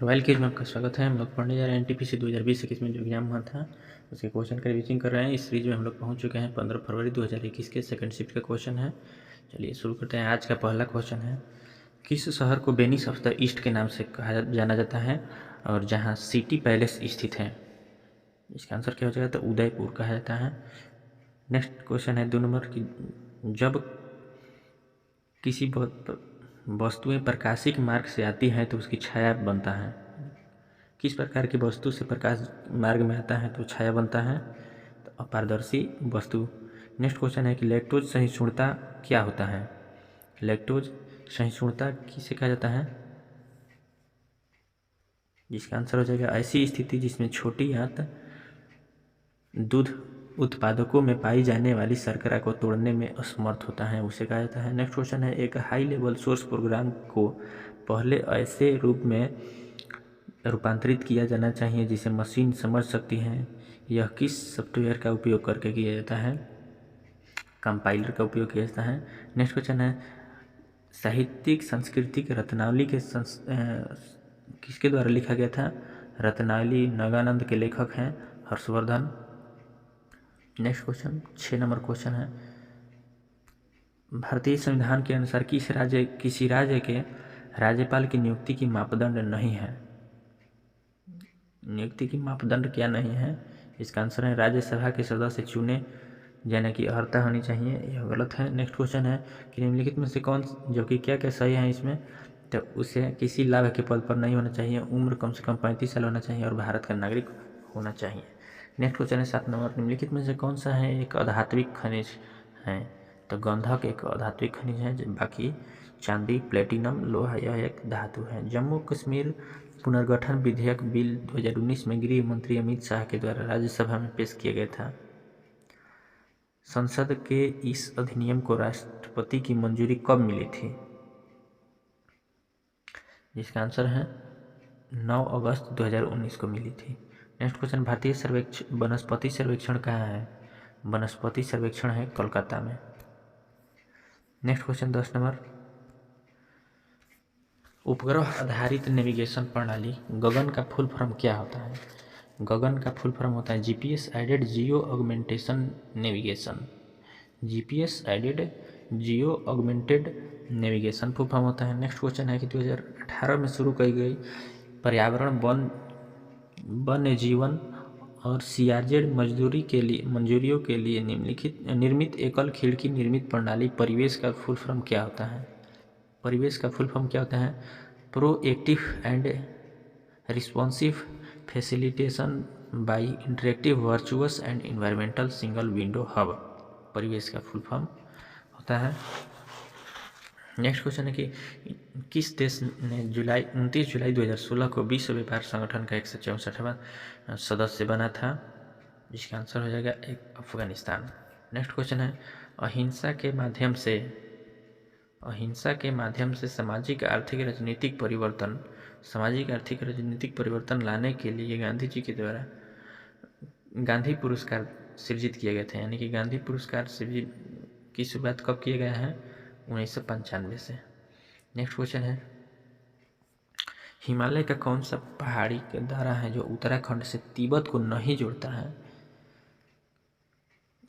Royal quiz में आपका स्वागत है। हम लोग पढ़ने जा रहे हैं NTPC 2020-21 में जो एग्जाम हुआ था उसके क्वेश्चन का रिविजन कर रहे हैं। इस सीरीज में हम लोग पहुंच चुके हैं 15 फरवरी 2021 के सेकंड शिफ्ट का क्वेश्चन है। चलिए शुरू करते हैं। आज का पहला क्वेश्चन है, किस शहर को वेनिस ऑफ द ईस्ट के नाम से कहा जाना जाता है और जहाँ सिटी पैलेस स्थित है? इसका आंसर क्या हो जाएगा? तो उदयपुर कहा जाता है। नेक्स्ट क्वेश्चन है 2 नंबर की, जब किसी वस्तुएं प्रकाशिक मार्ग से आती हैं तो उसकी छाया बनता है। किस प्रकार की वस्तु से प्रकाश मार्ग में आता है तो छाया बनता है? तो अपारदर्शी वस्तु। नेक्स्ट क्वेश्चन है कि लैक्टोज सहिष्णुता क्या होता है? लैक्टोज सहिष्णुता किसे कहा जाता है? जिसका आंसर हो जाएगा ऐसी स्थिति जिसमें छोटी आंत दूध उत्पादकों में पाई जाने वाली शर्करा को तोड़ने में असमर्थ होता है, उसे कहा जाता है। नेक्स्ट क्वेश्चन है, एक हाई लेवल सोर्स प्रोग्राम को पहले ऐसे रूप में रूपांतरित किया जाना चाहिए जिसे मशीन समझ सकती है। यह किस सॉफ्टवेयर का उपयोग करके किया जाता है? कंपाइलर का उपयोग किया जाता है। नेक्स्ट क्वेश्चन है, साहित्यिक सांस्कृतिक रत्नावली के किसके द्वारा लिखा गया था? रत्नावली नगानंद के लेखक हैं Harshvardhan. Next question 6 number question है, भारतीय संविधान के अनुसार किसी राज्य के राज्यपाल की नियुक्ति की मापदंड नहीं है? नियुक्ति की मापदंड क्या नहीं है? इसका आंसर है राज्यसभा के सदस्य चुने जाने की अर्हता होनी चाहिए। यह गलत है। नेक्स्ट क्वेश्चन है कि निम्नलिखित में से कौन, जो कि क्या क्या सही है इसमें? तो उसे किसी लाभ के पद पर नहीं होना चाहिए, उम्र कम से कम 35 साल होना चाहिए और भारत का नागरिक होना चाहिए। नेक्स्ट क्वेश्चन है 7 नंबर, निम्नलिखित में से कौन सा है एक अधात्विक खनिज है? तो गंधक एक अधात्विक खनिज है, बाकी चांदी प्लेटिनम लोहा यह एक धातु है। जम्मू कश्मीर पुनर्गठन विधेयक बिल 2019 में गृह मंत्री अमित शाह के द्वारा राज्यसभा में पेश किया गया था। संसद के इस अधिनियम को राष्ट्रपति की मंजूरी कब मिली थी? जिसका आंसर है 9 अगस्त 2019 को मिली थी। नेक्स्ट क्वेश्चन, भारतीय वनस्पति सर्वेक्षण कहाँ है? वनस्पति सर्वेक्षण है कोलकाता में। नेक्स्ट क्वेश्चन 10 नंबर, उपग्रह आधारित नेविगेशन प्रणाली गगन का फुल फॉर्म क्या होता है? गगन का फुल फॉर्म होता है GPS एडेड जियो augmentation navigation. GPS added geo augmented navigation full form होता है। नेक्स्ट क्वेश्चन है कि 2018 में शुरू की गई पर्यावरण वन जीवन और CRZ मंजूरियों के लिए निर्मित एकल खिड़की निर्मित प्रणाली परिवेश का फुल फॉर्म क्या होता है? परिवेश का फुल फॉर्म क्या होता है? Proactive and responsive facilitation by interactive virtuous and environmental single window hub Parivesh का फुल फॉर्म होता है। नेक्स्ट क्वेश्चन है कि किस देश ने 29 जुलाई 2016 को विश्व व्यापार संगठन का 164वां सदस्य बना था? जिसका आंसर हो जाएगा अफगानिस्तान। नेक्स्ट क्वेश्चन है, अहिंसा के माध्यम से सामाजिक आर्थिक राजनीतिक परिवर्तन लाने के लिए गांधी जी के द्वारा गांधी पुरस्कार सृजित किए गए थे। यानी कि गांधी पुरस्कार सृजित की शुरुआत कब किया गया है? 1995 से। नेक्स्ट क्वेश्चन है, हिमालय का कौन सा पहाड़ी दर्रा है जो उत्तराखंड से तिब्बत को नहीं जोड़ता है?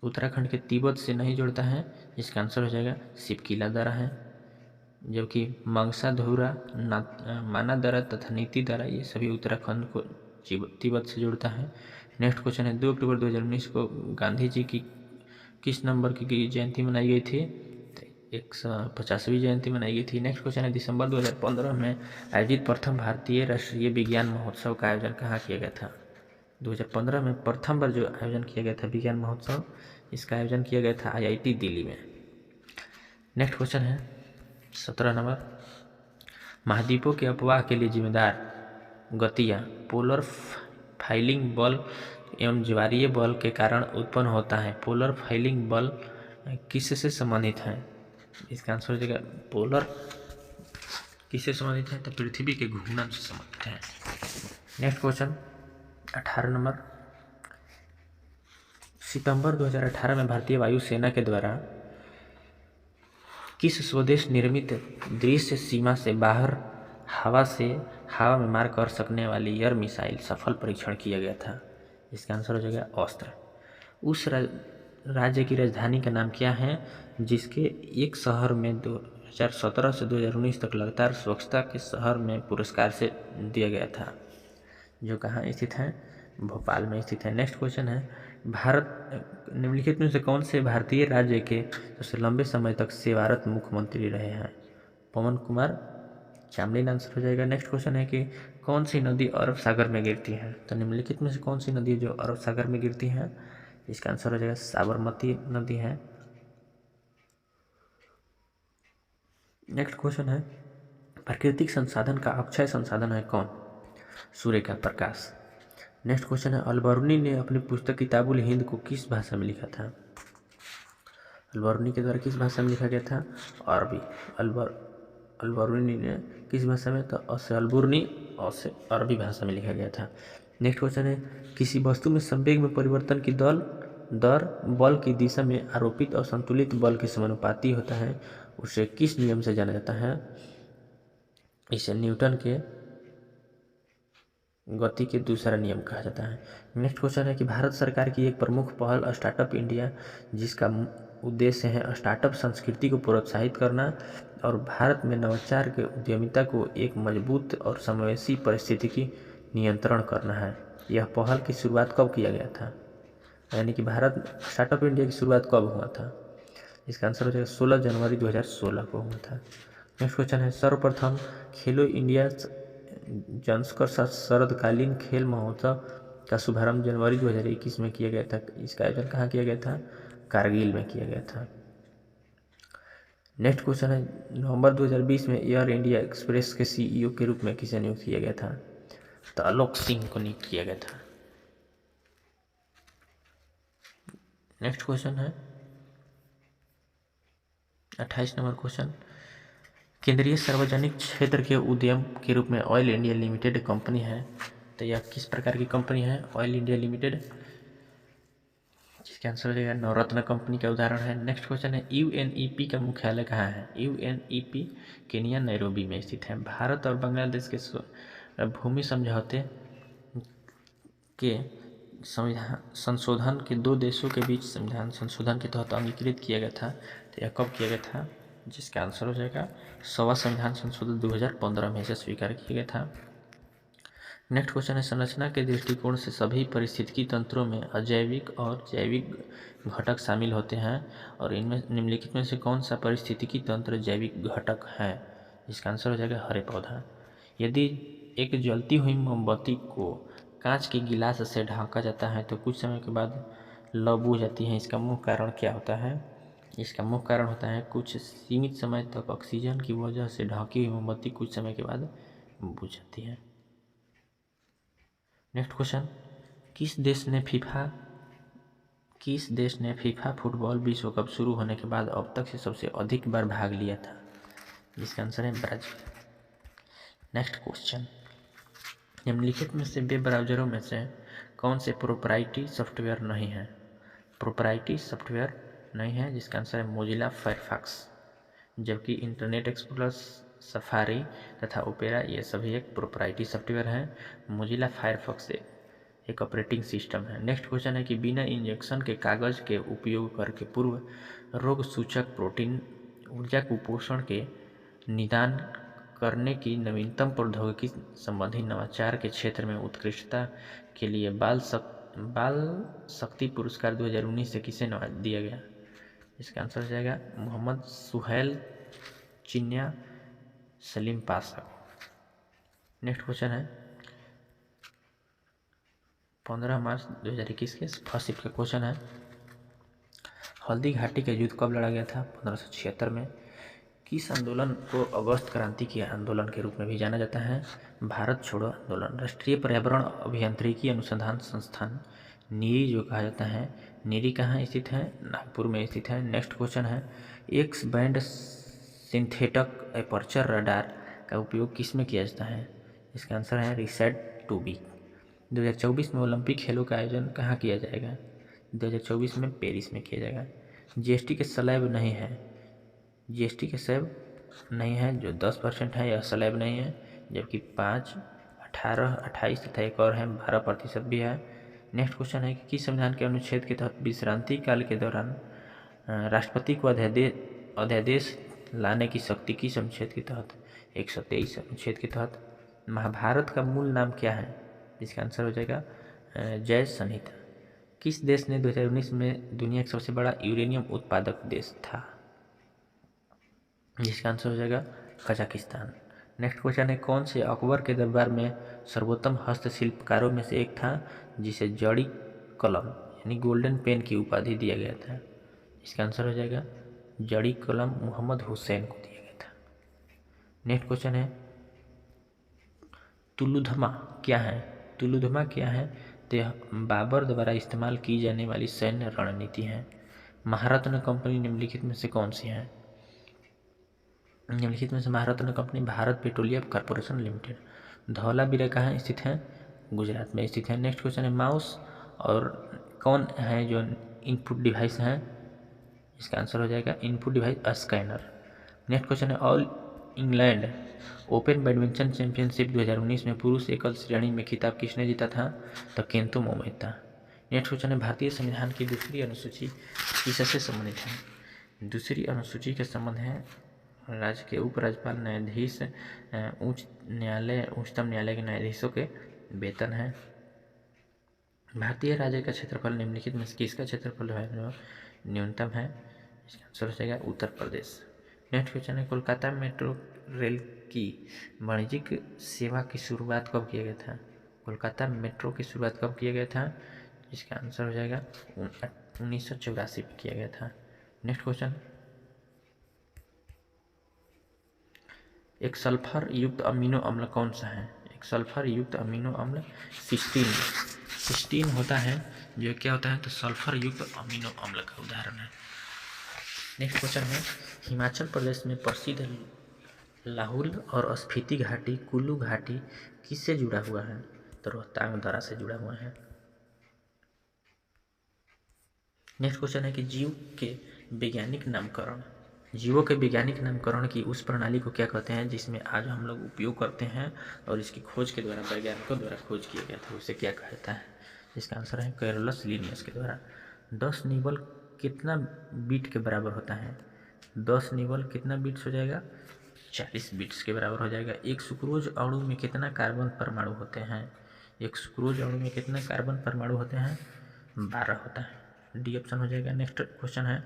उत्तराखंड के तिब्बत से नहीं जोड़ता है, इसका आंसर हो जाएगा सिपकिला दर्रा है। जबकि मंगसा धुरा, माना दर्रा तथा नीति दर्रा ये सभी उत्तराखंड को तिब्बत से जोड़ता है। नेक्स्ट क्वेश्चन है, 2 अक्टूबर 2019 को गांधी जी की किस नंबर की जयंती मनाई गई थी? 150वीं जयंती मनाई गई थी। नेक्स्ट क्वेश्चन है, दिसंबर 2015 में आयोजित प्रथम भारतीय राष्ट्रीय विज्ञान महोत्सव का आयोजन कहाँ किया गया था? 2015 में प्रथम बार जो आयोजन किया गया था विज्ञान महोत्सव, इसका आयोजन किया गया था IIT दिल्ली में। नेक्स्ट क्वेश्चन है 17 नंबर, महाद्वीपों के अपवाह के लिए जिम्मेदार गतियाँ पोलर फाइलिंग बल एवं ज्वारीय बल के कारण उत्पन्न होता है। पोलर फाइलिंग बल किससे संबंधित है? इसका आंसर हो जाएगा पोलर किससे संबंधित है? तो पृथ्वी के घूर्णन से संबंधित है। नेक्स्ट क्वेश्चन 18 नंबर, सितंबर 2018 में भारतीय वायुसेना के द्वारा किस स्वदेश निर्मित दृश्य सीमा से बाहर हवा में मार कर सकने वाली एयर मिसाइल सफल परीक्षण किया गया था। इसका आंसर हो जाएगा अस्त्र। उस राज्य की राजधानी का नाम क्या है जिसके एक शहर में 2017 से 2019 तक लगातार स्वच्छता के शहर में पुरस्कार से दिया गया था, जो कहाँ स्थित है? भोपाल में स्थित है। नेक्स्ट क्वेश्चन है, भारत निम्नलिखित में से कौन से भारतीय राज्य के सबसे लंबे समय तक सेवारत मुख्यमंत्री रहे हैं? पवन कुमार चामलिन आंसर हो जाएगा। नेक्स्ट क्वेश्चन है कि कौन सी नदी अरब सागर में गिरती है? तो निम्नलिखित में से कौन सी नदी जो अरब सागर में गिरती है? इसका आंसर हो जाएगा साबरमती नदी है। नेक्स्ट क्वेश्चन है, प्राकृतिक संसाधन का अक्षय संसाधन है कौन? सूर्य का प्रकाश। नेक्स्ट क्वेश्चन है, अल-बरूनी ने अपनी पुस्तक किताबुल हिंद को किस भाषा में लिखा था? अल-बरूनी के द्वारा किस भाषा में लिखा गया था? अरबी। अल-बरूनी ने किस भाषा में? तो अल-बरूनी से अरबी भाषा में लिखा गया था। नेक्स्ट क्वेश्चन है, किसी वस्तु में संवेग में परिवर्तन की दर बल की दिशा में आरोपित और संतुलित बल के समानुपाती होता है, उसे किस नियम से जाना जाता है? इसे न्यूटन के गति के दूसरा नियम कहा जाता है। नेक्स्ट क्वेश्चन है कि भारत सरकार की एक प्रमुख पहल स्टार्टअप इंडिया, जिसका उद्देश्य है स्टार्टअप संस्कृति को प्रोत्साहित करना और भारत में नवाचार के उद्यमिता को एक मजबूत और समावेशी परिस्थितिकी नियंत्रण करना है। यह पहल की शुरुआत कब किया गया था? यानी कि भारत स्टार्टअप इंडिया की शुरुआत कब हुआ था? इसका आंसर हो जाएगा 16 जनवरी 2016 को हुआ था। नेक्स्ट क्वेश्चन है, सर्वप्रथम खेलो इंडिया जंस्कर शरदकालीन खेल महोत्सव का शुभारंभ जनवरी 2021 में किया गया था। इसका आयोजन कहाँ किया गया था? कारगिल में किया गया था। नेक्स्ट क्वेश्चन है, नवंबर 2020 में एयर इंडिया एक्सप्रेस के सीईओ के रूप में किसे नियुक्त किया गया था? तो आलोक सिंह को नियुक्त किया गया था। नेक्स्ट क्वेश्चन है 28 नंबर क्वेश्चन, केंद्रीय सार्वजनिक क्षेत्र के उद्यम के रूप में ऑयल इंडिया लिमिटेड कंपनी है, तो यह किस प्रकार की कंपनी है? ऑयल इंडिया लिमिटेड, जिसका आंसर हो जाएगा नवरत्न कंपनी का उदाहरण है। नेक्स्ट क्वेश्चन है, यूएनईपी का मुख्यालय कहाँ है? यूएनईपी केनिया नैरोबी में स्थित है। भारत और बांग्लादेश के भूमि समझौते के संविधान संशोधन के दो देशों के बीच संविधान संशोधन के तहत अंगीकृत किया गया था, तो यह कब किया गया था? जिसका आंसर हो जाएगा 100वां संविधान संशोधन 2015 में इसे स्वीकार किया गया था। नेक्स्ट क्वेश्चन है, संरचना के दृष्टिकोण से सभी पारिस्थितिकी तंत्रों में अजैविक और जैविक घटक शामिल होते हैं और इनमें निम्नलिखित में से कौन सा पारिस्थितिकी तंत्र जैविक घटक है? इसका आंसर हो जाएगा हरे पौधा। यदि एक जलती हुई मोमबत्ती को कांच के गिलास से ढका जाता है तो कुछ समय के बाद लौ बुझ जाती है, इसका मुख्य कारण क्या होता है? इसका मुख्य कारण होता है कुछ सीमित समय तक ऑक्सीजन की वजह से ढकी हुई मोमबत्ती कुछ समय के बाद बुझ जाती है। नेक्स्ट क्वेश्चन, किस देश ने फीफा फुटबॉल विश्व कप शुरू होने के बाद अब तक से सबसे अधिक बार भाग लिया था? जिसका आंसर है ब्राजील। नेक्स्ट क्वेश्चन, निम्नलिखित में से वेब ब्राउज़रों में से कौन से प्रोप्राइटरी सॉफ्टवेयर नहीं है? प्रोप्राइटरी सॉफ्टवेयर नहीं है, जिसका आंसर है मोजिला फायरफॉक्स, जबकि इंटरनेट एक्सप्लोरर, सफारी तथा ओपेरा ये सभी एक प्रोप्राइटरी सॉफ्टवेयर हैं। मोजिला फायरफॉक्स एक ऑपरेटिंग सिस्टम है। नेक्स्ट क्वेश्चन है कि बिना इंजेक्शन के कागज़ के उपयोग करके पूर्व रोग सूचक प्रोटीन ऊर्जा कुपोषण के निदान करने की नवीनतम प्रौद्योगिकी संबंधी नवाचार के क्षेत्र में उत्कृष्टता के लिए बाल शक्ति पुरस्कार 2019 से किसे दिया गया? इसका आंसर हो जाएगा मोहम्मद सुहैल चिन्या सलीम पासा। नेक्स्ट क्वेश्चन है 15 मार्च 2021 के फर्स्ट शिफ्ट का क्वेश्चन है, हल्दी घाटी का युद्ध कब लड़ा गया था? 1576 में। किस आंदोलन को अगस्त क्रांति के आंदोलन के रूप में भी जाना जाता है? भारत छोड़ो आंदोलन। राष्ट्रीय पर्यावरण अभियांत्रिकी अनुसंधान संस्थान नीरी जो कहा जाता है, नीरी कहाँ स्थित है? नागपुर में स्थित है। नेक्स्ट क्वेश्चन है, x band synthetic aperture radar का उपयोग किस में किया जाता है? इसका आंसर है रिसैट 2B। 2024 में ओलंपिक खेलों का आयोजन कहाँ किया जाएगा? 2024 में पेरिस में किया जाएगा। जीएसटी के स्लैब नहीं है, जीएसटी के स्लैब नहीं है जो 10% है, यह स्लैब नहीं है। जबकि 5, 18, 28 तथा एक और है 12% भी है। नेक्स्ट क्वेश्चन है कि किस संविधान के अनुच्छेद के तहत विश्रांति काल के दौरान राष्ट्रपति को अध्यादेश लाने की शक्ति किस अनुच्छेद के तहत? 123 अनुच्छेद के तहत। महाभारत का मूल नाम क्या है? इसका आंसर हो जाएगा जय संहिता। किस देश ने 2019 में दुनिया का सबसे बड़ा यूरेनियम उत्पादक देश था? जिसका आंसर हो जाएगा कजाकिस्तान। नेक्स्ट क्वेश्चन है कौन से अकबर के दरबार में सर्वोत्तम हस्तशिल्पकारों में से एक था जिसे जड़ी कलम यानी गोल्डन पेन की उपाधि दिया गया था? इसका आंसर हो जाएगा जड़ी कलम मोहम्मद हुसैन को दिया गया था। नेक्स्ट क्वेश्चन है तुलुधमा क्या है? तुलुधमा क्या है? तो यह बाबर द्वारा इस्तेमाल की जाने वाली सैन्य रणनीति है। महारत्न कंपनी निम्नलिखित में से कौन सी है? निम्नलिखित में से Maharatna company Bharat Petroleum Corporation Limited. Dholavira कहाँ स्थित है? गुजरात में स्थित है। नेक्स्ट क्वेश्चन है माउस और कौन है जो इनपुट डिवाइस है? इसका आंसर हो जाएगा input device scanner. Next question है All England Open badminton championship 2019 में पुरुष एकल श्रेणी में खिताब किसने जीता था? तो केंतो मोमोता। नेक्स्ट क्वेश्चन है भारतीय संविधान की दूसरी अनुसूची किससे संबंधित है? दूसरी अनुसूची का संबंध है राज्य के उपराज्यपाल न्यायाधीश उच्चतम न्यायालय के न्यायाधीशों के वेतन है। भारतीय राज्य का क्षेत्रफल निम्नलिखित में किसका क्षेत्रफल है जो न्यूनतम है? इसका आंसर हो जाएगा उत्तर प्रदेश। नेक्स्ट क्वेश्चन है कोलकाता मेट्रो रेल की वाणिज्यिक सेवा की शुरुआत कब किया गया था? कोलकाता मेट्रो की शुरुआत कब किया गया था? इसका आंसर हो जाएगा 1984 में किया गया था। नेक्स्ट क्वेश्चन एक सल्फर युक्त अमीनो अम्ल कौन सा है? एक सल्फर युक्त अमीनो अम्ल सिस्टीन। सिस्टीन होता है जो क्या होता है तो सल्फर युक्त अमीनो अम्ल का उदाहरण है। नेक्स्ट क्वेश्चन है हिमाचल प्रदेश में प्रसिद्ध लाहुल और स्फीति घाटी कुल्लू घाटी किससे जुड़ा हुआ है? तो रोहतांग दर्रा से जुड़ा हुआ है। नेक्स्ट क्वेश्चन है कि जीव के वैज्ञानिक नामकरण। जीवों के वैज्ञानिक नामकरण की उस प्रणाली को क्या कहते हैं जिसमें आज हम लोग उपयोग करते हैं और इसकी खोज के द्वारा वैज्ञानिकों द्वारा खोज किया गया था उसे क्या कहता है? इसका आंसर है कैरोलस लिनियस के द्वारा। 10 निबल कितना बीट के बराबर होता है? 10 निबल कितना बीट्स हो जाएगा? 40 बीट्स के बराबर हो जाएगा। एक सुक्रोज अणु में कितना कार्बन परमाणु होते हैं? एक सुक्रोज अणु में कितने कार्बन परमाणु होते हैं? 12 होता है। डी ऑप्शन हो जाएगा। नेक्स्ट क्वेश्चन है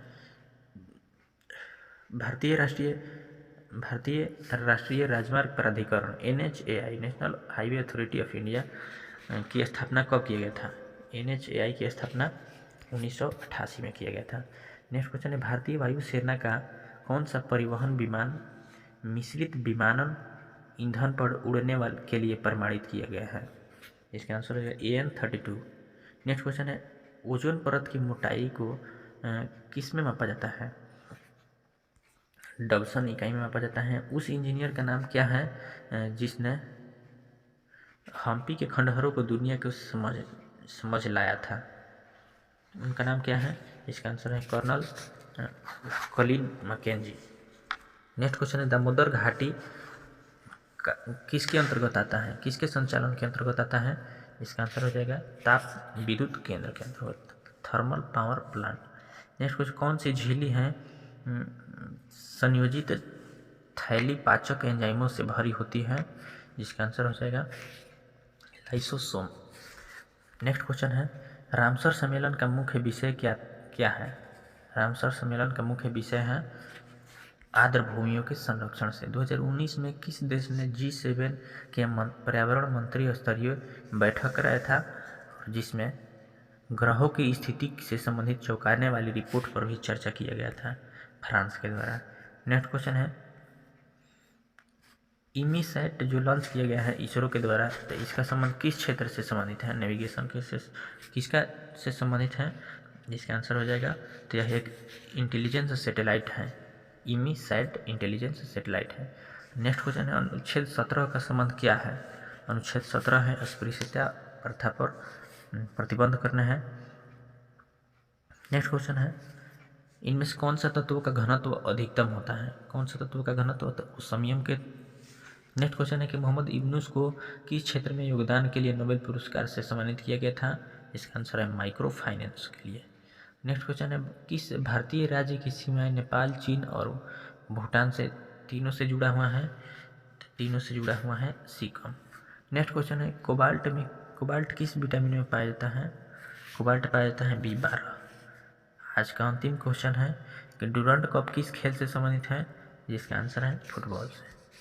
भारतीय राष्ट्रीय राजमार्ग प्राधिकरण NHAI national highway authority of India की स्थापना कब किया गया था? NHAI की स्थापना 1988 में किया गया था। नेक्स्ट क्वेश्चन है भारतीय वायुसेना का कौन सा परिवहन विमान मिश्रित विमानन ईंधन पर उड़ने वाले के लिए प्रमाणित किया गया है? इसका आंसर है AN-32। नेक्स्ट क्वेश्चन है ओजोन परत की मोटाई को किस में मापा जाता है? डबसन इकाई में मापा जाता है। उस इंजीनियर का नाम क्या है जिसने हम्पी के खंडहरों को दुनिया को समझ लाया था? उनका नाम क्या है? इसका आंसर है कर्नल कलिन मैकेंजी। नेक्स्ट क्वेश्चन है दामोदर घाटी किसके अंतर्गत आता है? किसके संचालन के अंतर्गत आता है? इसका आंसर हो जाएगा ताप विद्युत केंद्र के अंतर्गत thermal power plant. Next question कौन सी झिल्ली है संयोजित थैली पाचक एंजाइमों से भरी होती है? जिसका आंसर हो जाएगा लाइसोसोम। नेक्स्ट क्वेश्चन है रामसर सम्मेलन का मुख्य विषय क्या है? रामसर सम्मेलन का मुख्य विषय है आर्द्र भूमियों के संरक्षण से। 2019 में किस देश ने G7 के पर्यावरण मंत्री स्तरीय बैठक कराया था जिसमें ग्रहों की स्थिति से संबंधित चौंकाने वाली रिपोर्ट पर भी चर्चा किया गया था? फ्रांस के द्वारा। नेक्स्ट क्वेश्चन है इमीसैट जो लॉन्च किया गया है इसरो के द्वारा तो इसका संबंध किस क्षेत्र से संबंधित है? नेविगेशन के से किसका से संबंधित है? जिसका आंसर हो जाएगा तो यह एक इंटेलिजेंस सैटेलाइट है। इमीसैट इंटेलिजेंस सैटेलाइट है। नेक्स्ट क्वेश्चन है अनुच्छेद 17 का संबंध क्या है? अनुच्छेद 17 है अस्पृश्यता प्रथा पर प्रतिबंध करना है। नेक्स्ट क्वेश्चन है इनमें से कौन सा तत्व का घनत्व अधिकतम होता है? कौन सा तत्व का घनत्व? तो संयम के नेक्स्ट क्वेश्चन है कि मोहम्मद यूनुस को किस क्षेत्र में योगदान के लिए नोबेल पुरस्कार से सम्मानित किया गया था? इसका आंसर है माइक्रो फाइनेंस के लिए। नेक्स्ट क्वेश्चन है किस भारतीय राज्य की सीमाएं नेपाल, चीन और भूटान से तीनों से जुड़ा हुआ है? तीनों से जुड़ा हुआ है सिक्किम। नेक्स्ट क्वेश्चन है कोबाल्ट किस विटामिन में पाया जाता है? कोबाल्ट पाया जाता है B12। आज का अंतिम क्वेश्चन है कि डुरंड कप किस खेल से संबंधित है? जिसका आंसर है फुटबॉल से।